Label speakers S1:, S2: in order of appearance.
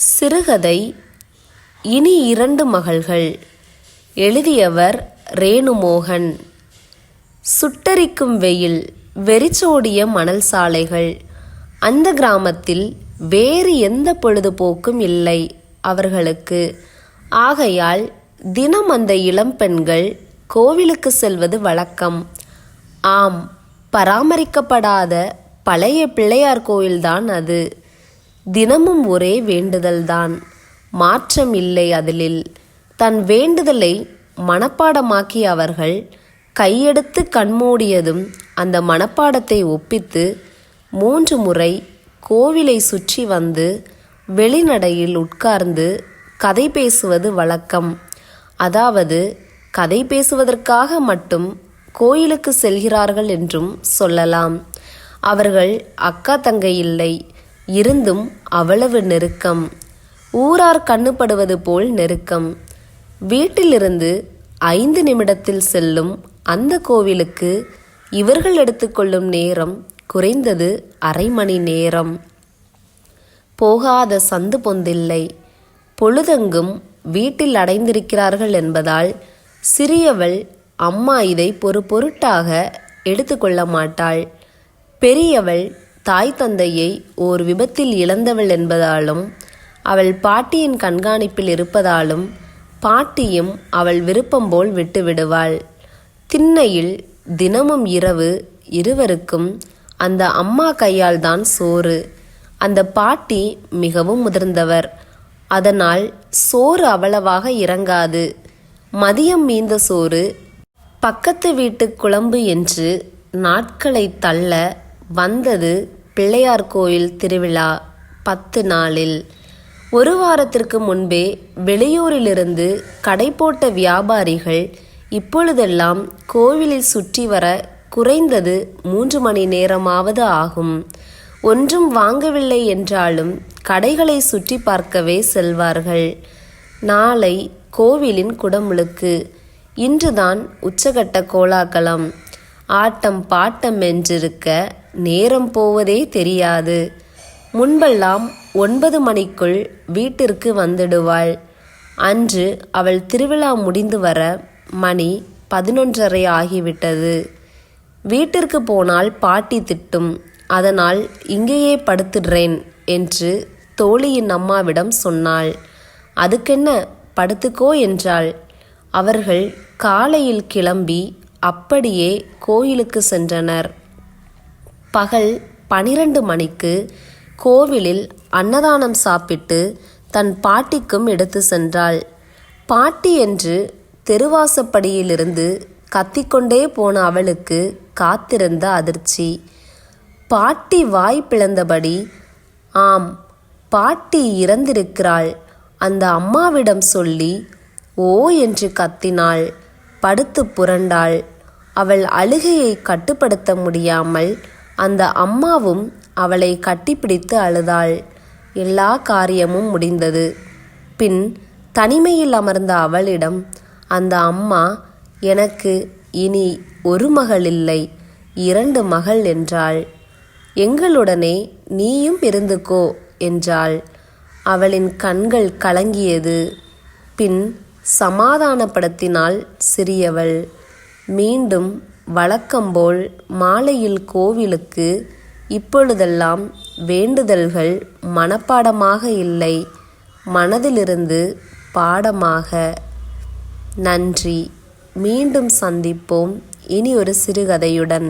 S1: சிறுகதை இனி 2 மகள்கள். எழுதியவர் ரேணுமோகன். சுட்டெரிக்கும் வெயில், வெறிச்சோடிய மணல் சாலைகள். அந்த கிராமத்தில் வேறு எந்த பொழுதுபோக்கும் இல்லை அவர்களுக்கு. ஆகையால் தினம் அந்த இளம் பெண்கள் கோவிலுக்கு செல்வது வழக்கம். ஆம், பராமரிக்கப்படாத பழைய பிள்ளையார் கோயில்தான் அது. தினமும் ஒரே வேண்டுதல்தான், மாற்றம் இல்லை அதிலில். தன் வேண்டுதலை மனப்பாடமாக்கிய அவர்கள் கையெடுத்து கண்மூடியதும் அந்த மனப்பாடத்தை ஒப்பித்து 3 முறை கோவிலை சுற்றி வந்து வெளிநடையில் உட்கார்ந்து கதை பேசுவது வழக்கம். அதாவது கதை பேசுவதற்காக மட்டும் கோயிலுக்கு செல்கிறார்கள் என்றும் சொல்லலாம். அவர்கள் அக்கா தங்கை இல்லை, இருந்தும் அவ்வளவு நெருக்கம். ஊரார் கண்ணுபடுவது போல் நெருக்கம். வீட்டிலிருந்து 5 நிமிடத்தில் செல்லும் அந்த கோவிலுக்கு இவர்கள் எடுத்துக்கொள்ளும் நேரம் குறைந்தது அரை மணி நேரம். போகாத சந்து பொந்தில்லை. பொழுதெங்கும் வீட்டில் அடைந்திருக்கிறார்கள் என்பதால் சிறியவள் அம்மா இதை பொருட்டாக எடுத்துக்கொள்ள மாட்டாள். பெரியவள் தாய் தந்தையை ஓர் விபத்தில் இழந்தவள் என்பதாலும் அவள் பாட்டியின் கண்காணிப்பில் இருப்பதாலும் பாட்டியும் அவள் விருப்பம் போல் விட்டுவிடுவாள். திண்ணையில் தினமும் இரவு இருவருக்கும் அந்த அம்மா கையால் தான் சோறு. அந்த பாட்டி மிகவும் முதிர்ந்தவர். அதனால் சோறு அவ்வளவாக இறங்காது. மதியம் மீந்த சோறு, பக்கத்து வீட்டு குழம்பு என்று நாட்களை தள்ள வந்தது பிள்ளையார் கோயில் திருவிழா 10 நாளில். 1 வாரத்திற்கு முன்பே வெளியூரிலிருந்து கடை போட்ட வியாபாரிகள் இப்பொழுதெல்லாம் கோவிலில் சுற்றி வர குறைந்தது 3 மணி நேரமாவது ஆகும். ஒன்றும் வாங்கவில்லை என்றாலும் கடைகளை சுற்றி பார்க்கவே செல்வார்கள். நாளை கோவிலின் குடமுழுக்கு. இன்றுதான் உச்சகட்ட கோலாகலம். ஆட்டம் பாட்டம் என்றிருக்க நேரம் போவதே தெரியாது. முன்பெல்லாம் 9 மணிக்குள் வீட்டிற்கு வந்துடுவாள். அன்று அவள் திருவிழா முடிந்து வர மணி 11:30 ஆகிவிட்டது. வீட்டிற்கு போனால் பாட்டி திட்டும். அதனால் இங்கேயே படுத்துடுறேன் என்று தோழியின் அம்மாவிடம் சொன்னாள். அதுக்கென்ன, படுத்துக்கோ என்றாள். அவர்கள் காலையில் கிளம்பி அப்படியே கோயிலுக்கு சென்றனர். பகல் 12 மணிக்கு கோவிலில் அன்னதானம் சாப்பிட்டு தன் பாட்டிக்கும் எடுத்து சென்றாள். பாட்டி என்று தெருவாசப்படியிலிருந்து கத்திக்கொண்டே போன அவளுக்கு காத்திருந்த அதிர்ச்சி. பாட்டி வாய் பிளந்தபடி, ஆம், பாட்டி இறந்திருக்கிறாள், அந்த அம்மாவிடம் சொல்லி ஓ என்று கத்தினாள். படுத்து புரண்டாள். அவள் அழுகையை கட்டுப்படுத்த முடியாமல் அந்த அம்மாவும் அவளை கட்டிப்பிடித்து அழுதாள். எல்லா காரியமும் முடிந்தது. பின் தனிமையில் அமர்ந்த அவளிடம் அந்த அம்மா, எனக்கு இனி 1 மகள் இல்லை, 2 மகள் என்றாள். எங்களுடனே நீயும் இருந்துக்கோ என்றாள். அவளின் கண்கள் கலங்கியது. பின் சமாதானப்படுத்தினாள் சிறியவள். மீண்டும் வழக்கம்போல் மாலையில் கோவிலுக்கு. இப்பொழுதெல்லாம் வேண்டுதல்கள் மனப்பாடமாக இல்லை, மனதிலிருந்து பாடமாக. நன்றி. மீண்டும் சந்திப்போம் இனி ஒரு சிறுகதையுடன்.